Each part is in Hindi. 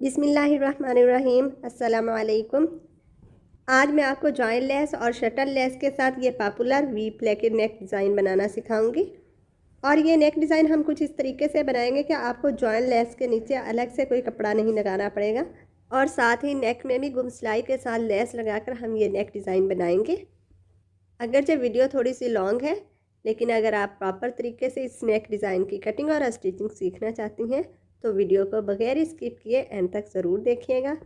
बिस्मिल्लाहिर्रहमानिर्रहीम। अस्सलामु अलैकुम। आज मैं आपको जॉइन लेस और शटल लेस के साथ ये popular V placket neck design बनाना सिखाऊंगी। और ये नेक डिज़ाइन हम कुछ इस तरीके से बनाएंगे कि आपको जॉइन लेस के नीचे अलग से कोई कपड़ा नहीं लगाना पड़ेगा और साथ ही नेक में भी गुम सिलाई के साथ लेस लगाकर हम ये नेक डिज़ाइन बनाएंगे। अगरचे वीडियो थोड़ी सी लॉन्ग है, लेकिन अगर आप प्रॉपर तरीके से इस नेक डिज़ाइन की कटिंग और स्टिचिंग सीखना चाहती हैं तो वीडियो को बगैर स्किप किए एंड तक ज़रूर देखिएगा।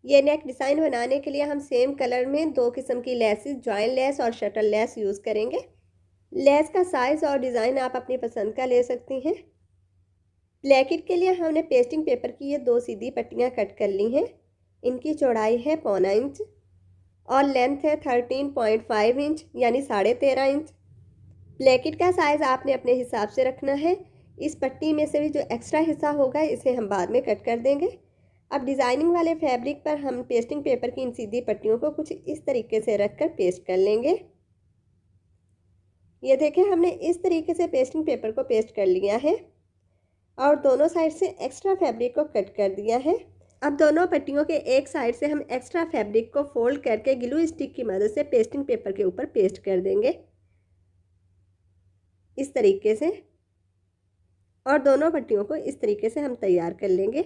ये नेक डिज़ाइन बनाने के लिए हम सेम कलर में दो किस्म की लेसेस, जॉइन लेस और शटल लेस यूज़ करेंगे। लेस का साइज़ और डिज़ाइन आप अपनी पसंद का ले सकती हैं। ब्लैकेट के लिए हमने पेस्टिंग पेपर की ये दो सीधी पट्टियाँ कट कर ली हैं। इनकी चौड़ाई है 1.25 इंच और लेंथ है 13.5 इंच यानी 13.5 इंच। ब्लैकेट का साइज़ आपने अपने हिसाब से रखना है। इस पट्टी में से भी जो एक्स्ट्रा हिस्सा होगा इसे हम बाद में कट कर देंगे। अब डिज़ाइनिंग वाले फैब्रिक पर हम पेस्टिंग पेपर की इन सीधी पट्टियों को कुछ इस तरीके से रखकर पेस्ट कर लेंगे। ये देखें, हमने इस तरीके से पेस्टिंग पेपर को पेस्ट कर लिया है और दोनों साइड से एक्स्ट्रा फैब्रिक को कट कर दिया है। अब दोनों पट्टियों के एक साइड से हम एक्स्ट्रा फैब्रिक को फोल्ड करके ग्लू स्टिक की मदद से पेस्टिंग पेपर के ऊपर पेस्ट कर देंगे इस तरीके से, और दोनों पट्टियों को इस तरीके से हम तैयार कर लेंगे।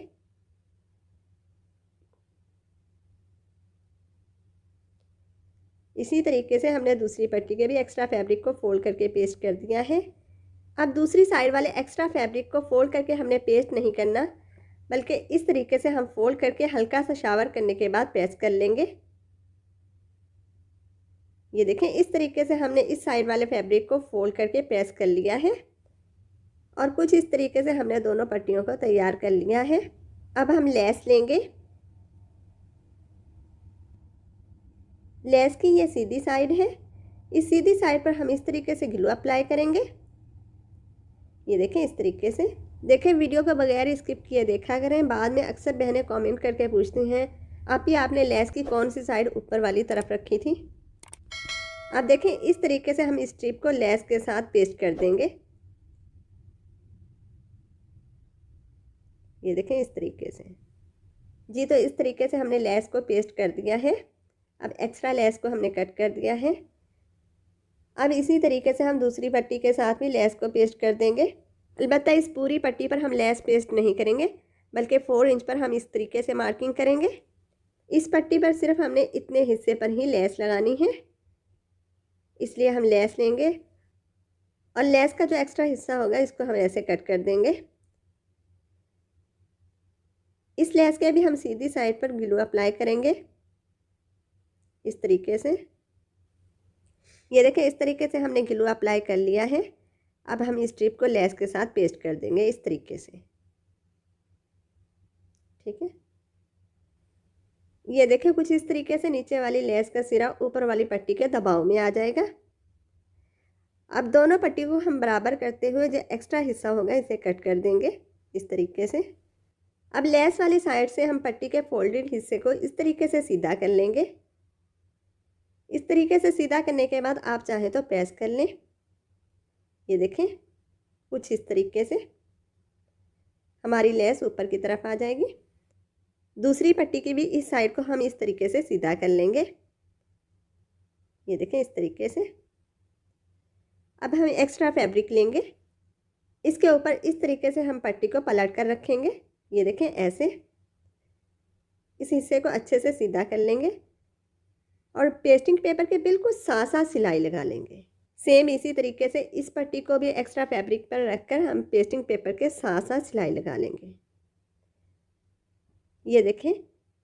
इसी तरीके से हमने दूसरी पट्टी के भी एक्स्ट्रा फैब्रिक को फोल्ड करके पेस्ट कर दिया है। अब दूसरी साइड वाले एक्स्ट्रा फैब्रिक को फोल्ड करके हमने पेस्ट नहीं करना, बल्कि इस तरीके से हम फोल्ड करके हल्का सा शावर करने के बाद प्रेस कर लेंगे। ये देखें, इस तरीके से हमने इस साइड वाले फैब्रिक को फोल्ड करके प्रेस कर लिया है और कुछ इस तरीके से हमने दोनों पट्टियों को तैयार कर लिया है। अब हम लेस लेंगे। लेस की ये सीधी साइड है। इस सीधी साइड पर हम इस तरीके से ग्लू अप्लाई करेंगे। ये देखें, इस तरीके से देखें। वीडियो को बगैर स्किप किए देखा करें। बाद में अक्सर बहनें कमेंट करके पूछती हैं आपने लेस की कौन सी साइड ऊपर वाली तरफ रखी थी। अब देखें, इस तरीके से हम इस स्ट्रिप को लेस के साथ पेस्ट कर देंगे। ये देखें, इस तरीके से जी। तो इस तरीके से हमने लेस को पेस्ट कर दिया है। अब एक्स्ट्रा लेस को हमने कट कर दिया है। अब इसी तरीके से हम दूसरी पट्टी के साथ भी लेस को पेस्ट कर देंगे। अलबत्ता इस पूरी पट्टी पर हम लेस पेस्ट नहीं करेंगे, बल्कि 4 इंच पर हम इस तरीके से मार्किंग करेंगे। इस पट्टी पर सिर्फ हमने इतने हिस्से पर ही लेस लगानी है, इसलिए हम लेस लेंगे और लेस का जो एक्स्ट्रा हिस्सा होगा इसको हम ऐसे कट कर देंगे। इस लेस के भी हम सीधी साइड पर ग्लू अप्लाई करेंगे इस तरीके से। ये देखें, इस तरीके से हमने ग्लू अप्लाई कर लिया है। अब हम इस स्ट्रिप को लेस के साथ पेस्ट कर देंगे इस तरीके से। ठीक है, ये देखें, कुछ इस तरीके से नीचे वाली लेस का सिरा ऊपर वाली पट्टी के दबाव में आ जाएगा। अब दोनों पट्टी को हम बराबर करते हुए जो एक्स्ट्रा हिस्सा होगा इसे कट कर देंगे इस तरीके से। अब लेस वाली साइड से हम पट्टी के फोल्डेड हिस्से को इस तरीके से सीधा कर लेंगे। इस तरीके से सीधा करने के बाद आप चाहें तो प्रेस कर लें। ये देखें, कुछ इस तरीके से हमारी लेस ऊपर की तरफ आ जाएगी। दूसरी पट्टी की भी इस साइड को हम इस तरीके से सीधा कर लेंगे। ये देखें, इस तरीके से। अब हम एक्स्ट्रा फैब्रिक लेंगे, इसके ऊपर इस तरीके से हम पट्टी को पलट कर रखेंगे। ये देखें, ऐसे इस हिस्से को अच्छे से सीधा कर लेंगे और पेस्टिंग पेपर के बिल्कुल साथ साथ सिलाई लगा लेंगे। सेम इसी तरीके से इस पट्टी को भी एक्स्ट्रा फैब्रिक पर रखकर हम पेस्टिंग पेपर के साथ साथ सिलाई लगा लेंगे। ये देखें,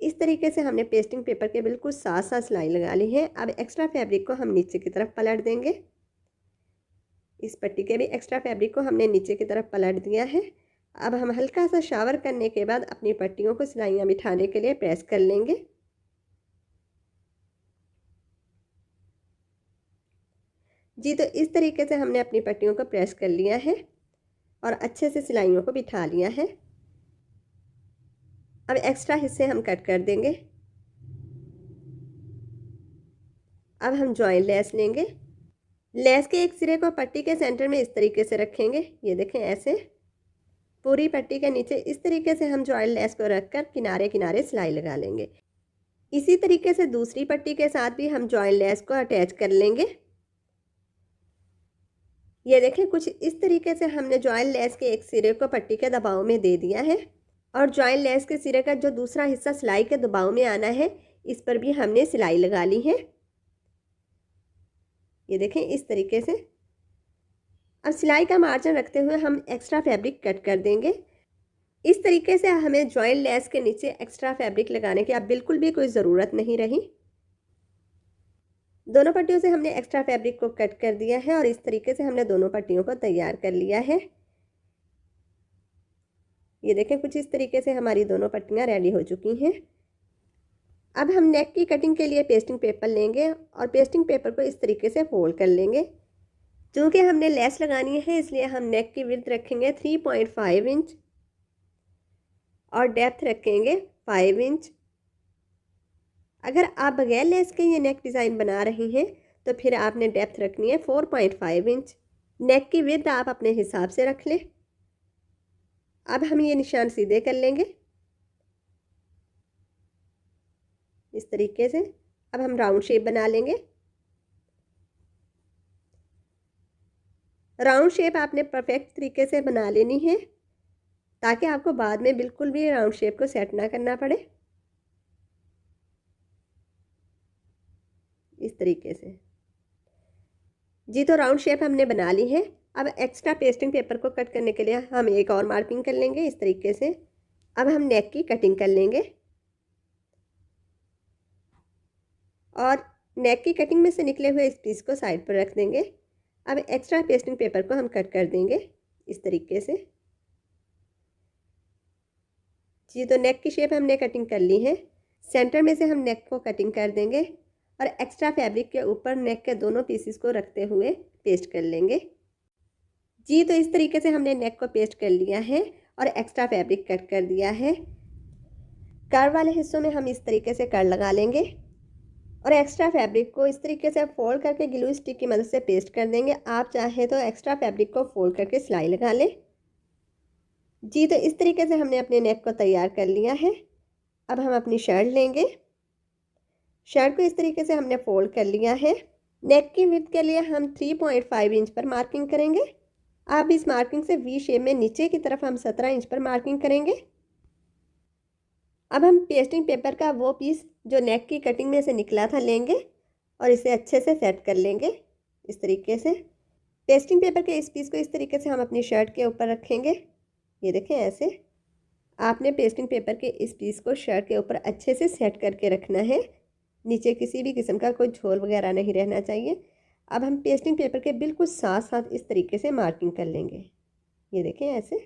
इस तरीके से हमने पेस्टिंग पेपर के बिल्कुल साथ साथ सिलाई लगा ली है। अब एक्स्ट्रा फैब्रिक को हम नीचे की तरफ पलट देंगे। इस पट्टी के भी एक्स्ट्रा फैब्रिक को हमने नीचे की तरफ पलट दिया है। अब हम हल्का सा शावर करने के बाद अपनी पट्टियों को सिलाइयाँ बिठाने के लिए प्रेस कर लेंगे। जी, तो इस तरीके से हमने अपनी पट्टियों को प्रेस कर लिया है और अच्छे से सिलाइयों को बिठा लिया है। अब एक्स्ट्रा हिस्से हम कट कर देंगे। अब हम जॉइन लेस लेंगे। लेस के एक सिरे को पट्टी के सेंटर में इस तरीके से रखेंगे। ये देखें, ऐसे। पूरी पट्टी के नीचे इस तरीके से हम जॉइंट लेस को रखकर किनारे किनारे सिलाई लगा लेंगे। इसी तरीके से दूसरी पट्टी के साथ भी हम जॉइंट लेस को अटैच कर लेंगे। ये देखें, कुछ इस तरीके से हमने जॉइंट लेस के एक सिरे को पट्टी के दबाव में दे दिया है और जॉइंट लेस के सिरे का जो दूसरा हिस्सा सिलाई के दबाव में आना है, इस पर भी हमने सिलाई लगा ली है। ये देखें इस तरीके से। अब सिलाई का मार्जिन रखते हुए हम एक्स्ट्रा फैब्रिक कट कर देंगे। इस तरीके से हमें जॉइंट लेस के नीचे एक्स्ट्रा फैब्रिक लगाने की अब बिल्कुल भी कोई ज़रूरत नहीं रही। दोनों पट्टियों से हमने एक्स्ट्रा फैब्रिक को कट कर दिया है और इस तरीके से हमने दोनों पट्टियों को तैयार कर लिया है। ये देखें, कुछ इस तरीके से हमारी दोनों पट्टियाँ रेडी हो चुकी हैं। अब हम नेक की कटिंग के लिए पेस्टिंग पेपर लेंगे और पेस्टिंग पेपर को इस तरीके से फोल्ड कर लेंगे। चूँकि हमने लेस लगानी है इसलिए हम नेक की विड्थ रखेंगे 3.5 इंच और डेप्थ रखेंगे 5 इंच। अगर आप बगैर लेस के ये नेक डिज़ाइन बना रही हैं तो फिर आपने डेप्थ रखनी है 4.5 इंच। नेक की विड्थ आप अपने हिसाब से रख लें। अब हम ये निशान सीधे कर लेंगे इस तरीके से। अब हम राउंड शेप बना लेंगे। राउंड शेप आपने परफेक्ट तरीके से बना लेनी है ताकि आपको बाद में बिल्कुल भी राउंड शेप को सेट ना करना पड़े। इस तरीके से जी, तो राउंड शेप हमने बना ली है। अब एक्स्ट्रा पेस्टिंग पेपर को कट करने के लिए हम एक और मार्किंग कर लेंगे इस तरीके से। अब हम नेक की कटिंग कर लेंगे और नेक की कटिंग में से निकले हुए इस पीस को साइड पर रख देंगे। अब एक्स्ट्रा पेस्टिंग पेपर को हम कट कर देंगे इस तरीके से जी। तो नेक की शेप हमने कटिंग कर ली है। सेंटर में से हम नेक को कटिंग कर देंगे और एक्स्ट्रा फैब्रिक के ऊपर नेक के दोनों पीसेस को रखते हुए पेस्ट कर लेंगे जी। तो इस तरीके से हमने नेक को पेस्ट कर लिया है और एक्स्ट्रा फैब्रिक कट कर दिया है। कर्व वाले हिस्सों में हम इस तरीके से कर लगा लेंगे और एक्स्ट्रा फैब्रिक को इस तरीके से फोल्ड करके ग्लू स्टिक की मदद से पेस्ट कर देंगे। आप चाहे तो एक्स्ट्रा फैब्रिक को फोल्ड करके सिलाई लगा लें जी। तो इस तरीके से हमने अपने नेक को तैयार कर लिया है। अब हम अपनी शर्ट लेंगे। शर्ट को इस तरीके से हमने फोल्ड कर लिया है। नेक की विड्थ के लिए हम 3.5 इंच पर मार्किंग करेंगे। अब इस मार्किंग से वी शेप में नीचे की तरफ हम 17 इंच पर मार्किंग करेंगे। अब हम पेस्टिंग पेपर का वो पीस जो नेक की कटिंग में से निकला था लेंगे और इसे अच्छे से सेट कर लेंगे इस तरीके से। पेस्टिंग पेपर के इस पीस को इस तरीके से हम अपनी शर्ट के ऊपर रखेंगे। ये देखें, ऐसे आपने पेस्टिंग पेपर के इस पीस को शर्ट के ऊपर अच्छे से सेट करके रखना है। नीचे किसी भी किस्म का कोई झोल वगैरह नहीं रहना चाहिए। अब हम पेस्टिंग पेपर के बिल्कुल साथ साथ इस तरीके से मार्किंग कर लेंगे। ये देखें ऐसे।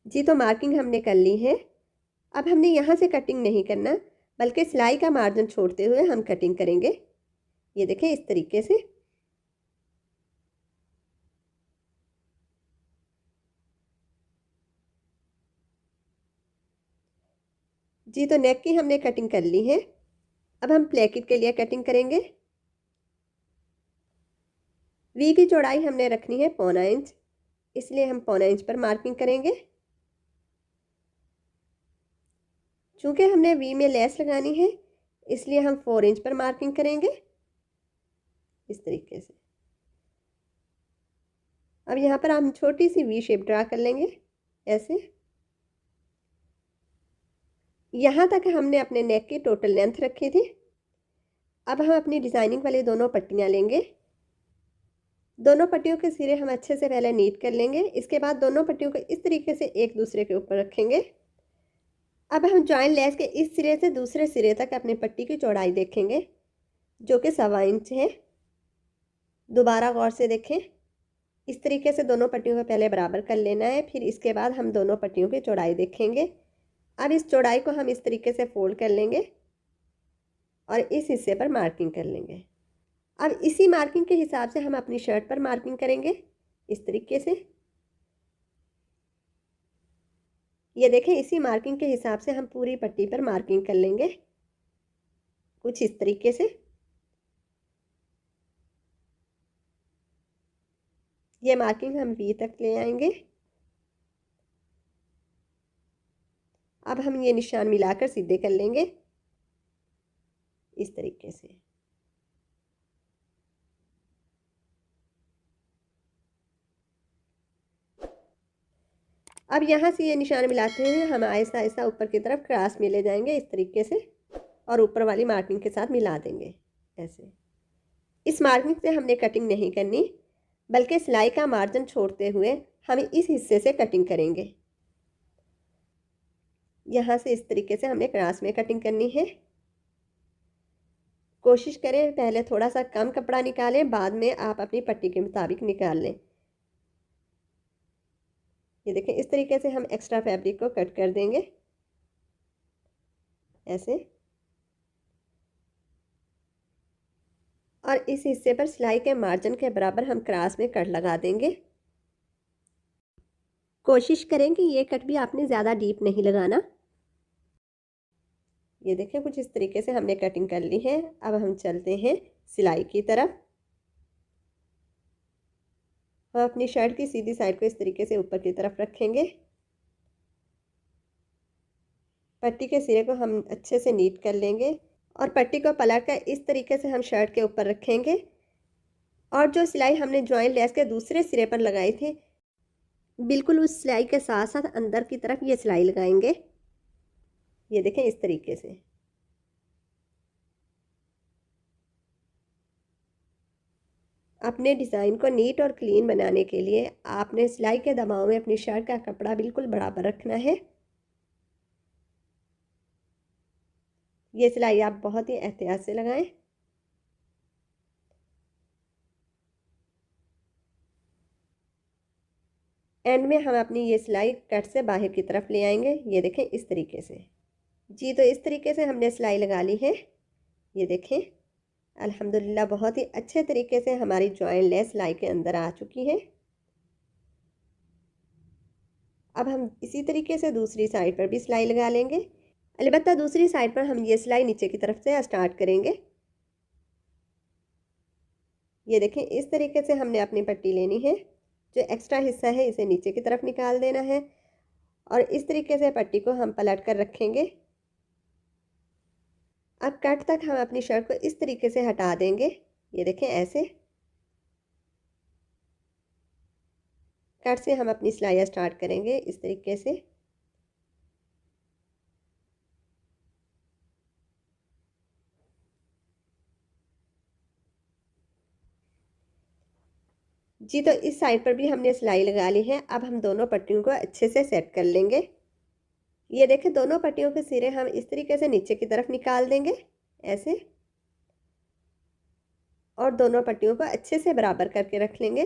जी, तो मार्किंग हमने कर ली है। अब हमने यहाँ से कटिंग नहीं करना बल्कि सिलाई का मार्जिन छोड़ते हुए हम कटिंग करेंगे। ये देखें इस तरीके से। जी, तो नेक की हमने कटिंग कर ली है। अब हम प्लेकेट के लिए कटिंग करेंगे। वी की चौड़ाई हमने रखनी है 1.25 इंच, इसलिए हम 1.25 इंच पर मार्किंग करेंगे। चूँकि हमने वी में लेस लगानी है इसलिए हम 4 इंच पर मार्किंग करेंगे इस तरीके से। अब यहाँ पर हम छोटी सी वी शेप ड्रा कर लेंगे ऐसे। यहाँ तक हमने अपने नेक की टोटल लेंथ रखी थी। अब हम अपनी डिज़ाइनिंग वाली दोनों पट्टियाँ लेंगे। दोनों पट्टियों के सिरे हम अच्छे से पहले नीट कर लेंगे। इसके बाद दोनों पट्टियों को इस तरीके से एक दूसरे के ऊपर रखेंगे। अब हम जॉइंट लेस के इस सिरे से दूसरे सिरे तक अपनी पट्टी की चौड़ाई देखेंगे जो कि 1.25 इंच है। दोबारा गौर से देखें। इस तरीके से दोनों पट्टियों को पहले बराबर कर लेना है, फिर इसके बाद हम दोनों पट्टियों की चौड़ाई देखेंगे। अब इस चौड़ाई को हम इस तरीके से फोल्ड कर लेंगे और इस हिस्से पर मार्किंग कर लेंगे। अब इसी मार्किंग के हिसाब से हम अपनी शर्ट पर मार्किंग करेंगे इस तरीके से। ये देखें, इसी मार्किंग के हिसाब से हम पूरी पट्टी पर मार्किंग कर लेंगे कुछ इस तरीके से। ये मार्किंग हम वी तक ले आएंगे। अब हम ये निशान मिलाकर सीधे कर लेंगे इस तरीके से। अब यहाँ से ये निशान मिलाते हुए हम आहिस्ता आहिस्ता ऊपर की तरफ क्रॉस में ले जाएंगे इस तरीके से, और ऊपर वाली मार्किंग के साथ मिला देंगे ऐसे। इस मार्किंग से हमने कटिंग नहीं करनी, बल्कि सिलाई का मार्जिन छोड़ते हुए हम इस हिस्से से कटिंग करेंगे। यहाँ से इस तरीके से हमने क्रॉस में कटिंग करनी है। कोशिश करें पहले थोड़ा सा कम कपड़ा निकालें, बाद में आप अपनी पट्टी के मुताबिक निकाल लें। ये देखें, इस तरीके से हम एक्स्ट्रा फैब्रिक को कट कर देंगे ऐसे, और इस हिस्से पर सिलाई के मार्जिन के बराबर हम क्रॉस में कट लगा देंगे। कोशिश करें कि ये कट भी आपने ज़्यादा डीप नहीं लगाना। ये देखें, कुछ इस तरीके से हमने कटिंग कर ली है। अब हम चलते हैं सिलाई की तरफ। हम अपनी शर्ट की सीधी साइड को इस तरीके से ऊपर की तरफ रखेंगे। पट्टी के सिरे को हम अच्छे से नीट कर लेंगे और पट्टी को पलट कर इस तरीके से हम शर्ट के ऊपर रखेंगे, और जो सिलाई हमने जॉइंट लेस के दूसरे सिरे पर लगाई थी, बिल्कुल उस सिलाई के साथ साथ अंदर की तरफ ये सिलाई लगाएंगे। ये देखें, इस तरीके से। अपने डिज़ाइन को नीट और क्लीन बनाने के लिए आपने सिलाई के दबाव में अपनी शर्ट का कपड़ा बिल्कुल बराबर रखना है। ये सिलाई आप बहुत ही एहतियात से लगाएं। एंड में हम अपनी ये सिलाई कट से बाहर की तरफ ले आएंगे। ये देखें, इस तरीके से। जी, तो इस तरीके से हमने सिलाई लगा ली है। ये देखें, अल्हम्दुलिल्लाह बहुत ही अच्छे तरीके से हमारी जॉइंट लेस सिलाई के अंदर आ चुकी है। अब हम इसी तरीके से दूसरी साइड पर भी सिलाई लगा लेंगे। अलबत्ता दूसरी साइड पर हम ये सिलाई नीचे की तरफ से स्टार्ट करेंगे। ये देखें, इस तरीके से हमने अपनी पट्टी लेनी है। जो एक्स्ट्रा हिस्सा है इसे नीचे की तरफ निकाल देना है, और इस तरीके से पट्टी को हम पलट कर रखेंगे। अब कट तक हम अपनी शर्ट को इस तरीके से हटा देंगे। ये देखें, ऐसे। कट से हम अपनी सिलाई स्टार्ट करेंगे इस तरीके से। जी, तो इस साइड पर भी हमने सिलाई लगा ली है। अब हम दोनों पट्टियों को अच्छे से सेट कर लेंगे। ये देखें, दोनों पट्टियों के सिरे हम इस तरीके से नीचे की तरफ निकाल देंगे ऐसे, और दोनों पट्टियों को अच्छे से बराबर करके रख लेंगे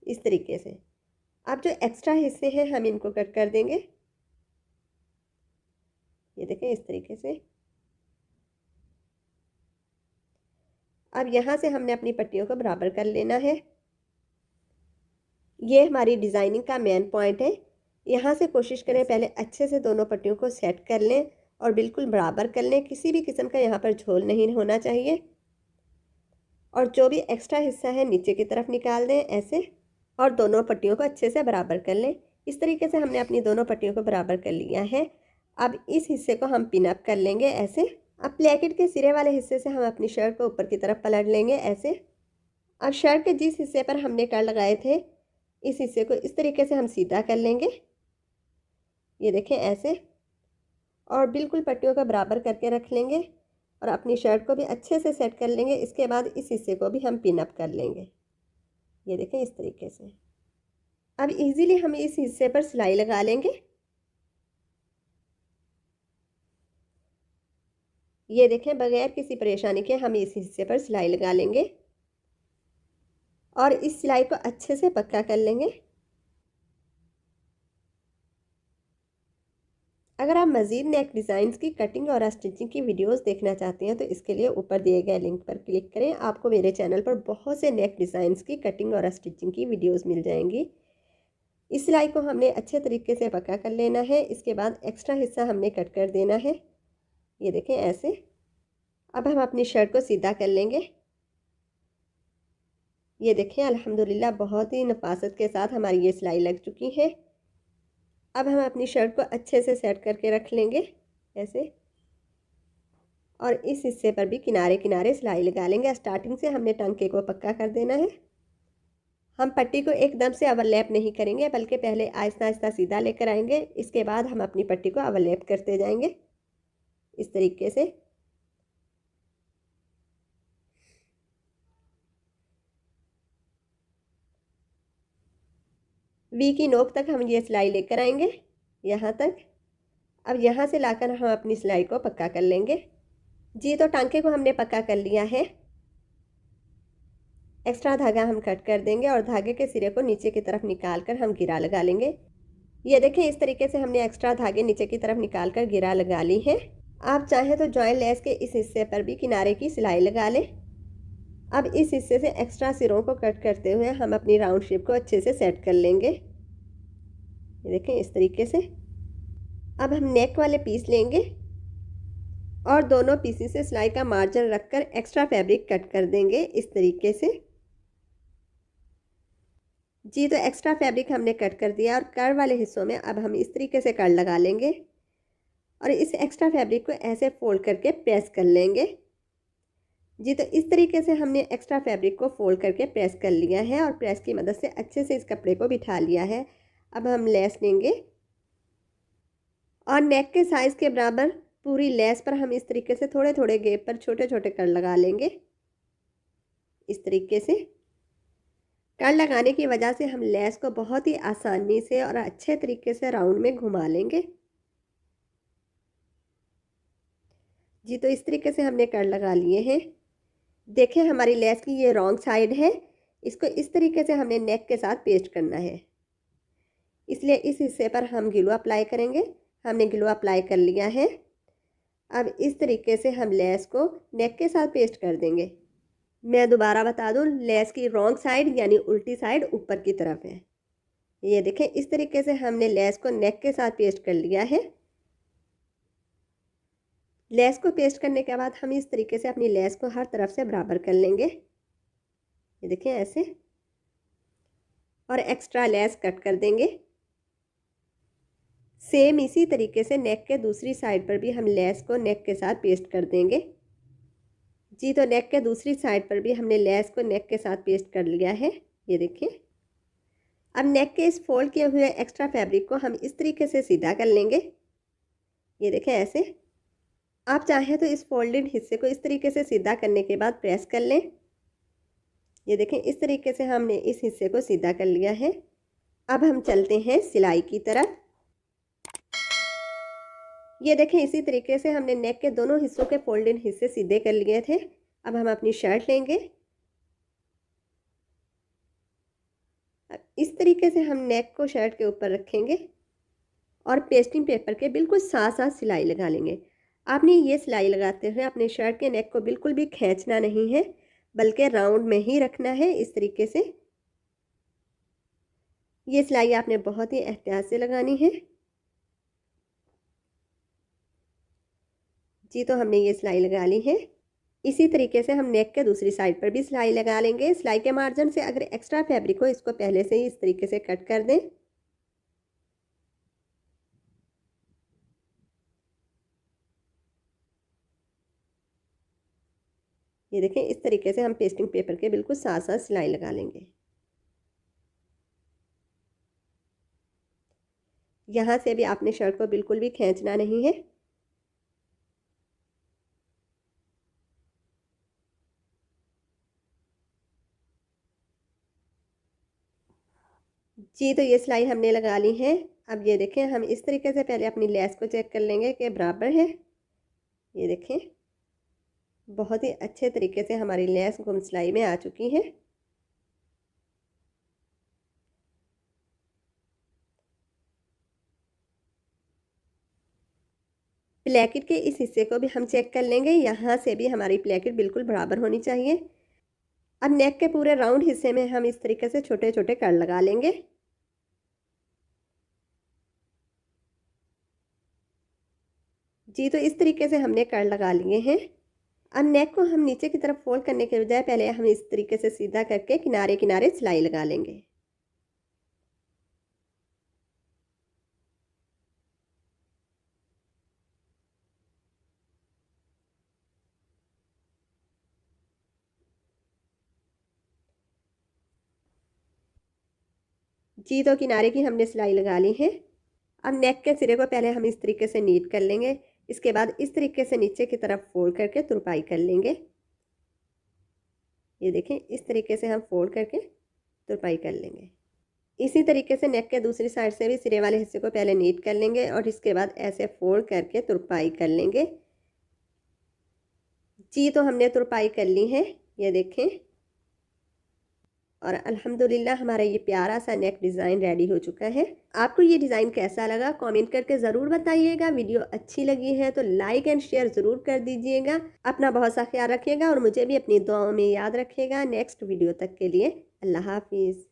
इस तरीके से। अब जो एक्स्ट्रा हिस्से हैं हम इनको कट कर देंगे। ये देखें, इस तरीके से। अब यहाँ से हमने अपनी पट्टियों को बराबर कर लेना है। ये हमारी डिज़ाइनिंग का मेन पॉइंट है। यहाँ से कोशिश करें पहले अच्छे से दोनों पट्टियों को सेट कर लें और बिल्कुल बराबर कर लें। किसी भी किस्म का यहाँ पर झोल नहीं होना चाहिए, और जो भी एक्स्ट्रा हिस्सा है नीचे की तरफ निकाल दें ऐसे, और दोनों पट्टियों को अच्छे से बराबर कर लें। इस तरीके से हमने अपनी दोनों पट्टियों को बराबर कर लिया है। अब इस हिस्से को हम पिन अप कर लेंगे ऐसे। अब प्लेकेट के सिरे वाले हिस्से से हम अपनी शर्ट को ऊपर की तरफ पलट लेंगे ऐसे। अब शर्ट के जिस हिस्से पर हमने कट लगाए थे, इस हिस्से को इस तरीके से हम सीधा कर लेंगे। ये देखें, ऐसे, और बिल्कुल पट्टियों का बराबर करके रख लेंगे, और अपनी शर्ट को भी अच्छे से सेट कर लेंगे। इसके बाद इस हिस्से को भी हम पिन अप कर लेंगे। ये देखें, इस तरीके से। अब इजीली हम इस हिस्से पर सिलाई लगा लेंगे। ये देखें, बगैर किसी परेशानी के हम इस हिस्से पर सिलाई लगा लेंगे, और इस सिलाई को अच्छे से पक्का कर लेंगे। अगर आप मज़ीद नेक डिज़ाइंस की कटिंग और स्टिचिंग की वीडियोस देखना चाहते हैं तो इसके लिए ऊपर दिए गए लिंक पर क्लिक करें। आपको मेरे चैनल पर बहुत से नेक डिज़ाइंस की कटिंग और स्टिचिंग की वीडियोस मिल जाएंगी। इस सिलाई को हमने अच्छे तरीके से पक्का कर लेना है। इसके बाद एक्स्ट्रा हिस्सा हमने कट कर देना है। ये देखें, ऐसे। अब हम अपनी शर्ट को सीधा कर लेंगे। ये देखें अल्हम्दुलिल्लाह बहुत ही नफासत के साथ हमारी ये सिलाई लग चुकी है। अब हम अपनी शर्ट को अच्छे से सेट करके रख लेंगे ऐसे, और इस हिस्से पर भी किनारे किनारे सिलाई लगा लेंगे। स्टार्टिंग से हमने टांके को पक्का कर देना है। हम पट्टी को एकदम से ओवरलैप नहीं करेंगे, बल्कि पहले आहिस्ता आहिस्ता सीधा लेकर आएंगे, इसके बाद हम अपनी पट्टी को ओवरलैप करते जाएंगे इस तरीके से। वी की नोक तक हम ये सिलाई लेकर आएंगे यहाँ तक। अब यहाँ से लाकर हम अपनी सिलाई को पक्का कर लेंगे। जी तो टांके को हमने पक्का कर लिया है। एक्स्ट्रा धागा हम कट कर देंगे और धागे के सिरे को नीचे की तरफ निकाल कर हम गिरा लगा लेंगे। ये देखें इस तरीके से हमने एक्स्ट्रा धागे नीचे की तरफ निकाल कर गिरा लगा ली है। आप चाहें तो जॉइन लेस के इस हिस्से पर भी किनारे की सिलाई लगा लें। अब इस हिस्से से एक्स्ट्रा सिरों को कट करते हुए हम अपनी राउंड शेप को अच्छे से सेट कर लेंगे। ये देखें इस तरीके से। अब हम नेक वाले पीस लेंगे और दोनों पीसी से सिलाई का मार्जिन रखकर एक्स्ट्रा फैब्रिक कट कर देंगे इस तरीके से। जी तो एक्स्ट्रा फैब्रिक हमने कट कर दिया और कर्व वाले हिस्सों में अब हम इस तरीके से कर्ल लगा लेंगे और इस एक्स्ट्रा फैब्रिक को ऐसे फोल्ड करके प्रेस कर लेंगे। जी तो इस तरीके से हमने एक्स्ट्रा फैब्रिक को फोल्ड करके प्रेस कर लिया है और प्रेस की मदद से अच्छे से इस कपड़े को बिठा लिया है। अब हम लेस लेंगे और नेक के साइज़ के बराबर पूरी लेस पर हम इस तरीके से थोड़े थोड़े गैप पर छोटे छोटे कर्ल लगा लेंगे। इस तरीके से कर्ल लगाने की वजह से हम लेस को बहुत ही आसानी से और अच्छे तरीके से राउंड में घुमा लेंगे। जी तो इस तरीके से हमने कर्ल लगा लिए हैं। देखें हमारी लेस की ये रॉन्ग साइड है, इसको इस तरीके से हमने नेक के साथ पेस्ट करना है, इसलिए इस हिस्से पर हम ग्लू अप्लाई करेंगे। हमने ग्लू अप्लाई कर लिया है। अब इस तरीके से हम लेस को नेक के साथ पेस्ट कर देंगे। मैं दोबारा बता दूं, लेस की रॉन्ग साइड यानी उल्टी साइड ऊपर की तरफ है। ये देखें इस तरीके से हमने लेस को नेक के साथ पेस्ट कर लिया है। लेस को पेस्ट करने के बाद हम इस तरीके से अपनी लेस को हर तरफ से बराबर कर लेंगे। ये देखें ऐसे, और एक्स्ट्रा लेस कट कर देंगे। सेम इसी तरीके से नेक के दूसरी साइड पर भी हम लेस को नेक के साथ पेस्ट कर देंगे। जी तो नेक के दूसरी साइड पर भी हमने लेस को नेक के साथ पेस्ट कर लिया है। ये देखिए। अब नेक के इस फोल्ड किए हुए एक्स्ट्रा फैब्रिक को हम इस तरीके से सीधा कर लेंगे। ये देखें ऐसे। आप चाहें तो इस फोल्डेड हिस्से को इस तरीके से सीधा करने के बाद प्रेस कर लें। ये देखें इस तरीके से हमने इस हिस्से को सीधा कर लिया है। अब हम चलते हैं सिलाई की तरफ। ये देखें इसी तरीके से हमने नेक के दोनों हिस्सों के फोल्डेड हिस्से सीधे कर लिए थे। अब हम अपनी शर्ट लेंगे। इस तरीके से हम नेक को शर्ट के ऊपर रखेंगे और पेस्टिंग पेपर के बिल्कुल साथ साथ सिलाई लगा लेंगे। आपने ये सिलाई लगाते हुए अपने शर्ट के नेक को बिल्कुल भी खींचना नहीं है, बल्कि राउंड में ही रखना है। इस तरीके से ये सिलाई आपने बहुत ही एहतियात से लगानी है। जी तो हमने ये सिलाई लगा ली है। इसी तरीके से हम नेक के दूसरी साइड पर भी सिलाई लगा लेंगे। सिलाई के मार्जिन से अगर एक्स्ट्रा फैब्रिक हो, इसको पहले से ही इस तरीके से कट कर दें। ये देखें इस तरीके से हम पेस्टिंग पेपर के बिल्कुल साथ साथ सिलाई लगा लेंगे। यहाँ से भी आपने शर्ट को बिल्कुल भी खींचना नहीं है। जी तो ये सिलाई हमने लगा ली है। अब ये देखें हम इस तरीके से पहले अपनी लेस को चेक कर लेंगे कि बराबर है। ये देखें बहुत ही अच्छे तरीके से हमारी लेस गुम सिलाई में आ चुकी है। प्लेकेट के इस हिस्से को भी हम चेक कर लेंगे। यहाँ से भी हमारी प्लेकेट बिल्कुल बराबर होनी चाहिए। अब नेक के पूरे राउंड हिस्से में हम इस तरीके से छोटे छोटे कर्ल लगा लेंगे। जी तो इस तरीके से हमने कर्ल लगा लिए हैं। अब नेक को हम नीचे की तरफ फोल्ड करने के बजाय पहले हम इस तरीके से सीधा करके किनारे किनारे सिलाई लगा लेंगे। जी, तो किनारे की हमने सिलाई लगा ली है। अब नेक के सिरे को पहले हम इस तरीके से नीट कर लेंगे। इसके बाद इस तरीके से नीचे की तरफ फोल्ड करके तुरपाई कर लेंगे। ये देखें, इस तरीके से हम फोल्ड करके तुरपाई कर लेंगे। इसी तरीके से नेक के दूसरी साइड से भी सिरे वाले हिस्से को पहले नीट कर लेंगे और इसके बाद ऐसे फोल्ड करके तुरपाई कर लेंगे। जी, तो हमने तुरपाई कर ली है, ये देखें। और अल्हम्दुलिल्लाह हमारा ये प्यारा सा नेक डिज़ाइन रेडी हो चुका है। आपको ये डिज़ाइन कैसा लगा कमेंट करके ज़रूर बताइएगा। वीडियो अच्छी लगी है तो लाइक एंड शेयर ज़रूर कर दीजिएगा। अपना बहुत सा ख्याल रखिएगा और मुझे भी अपनी दुआओं में याद रखिएगा। नेक्स्ट वीडियो तक के लिए अल्लाह हाफिज़।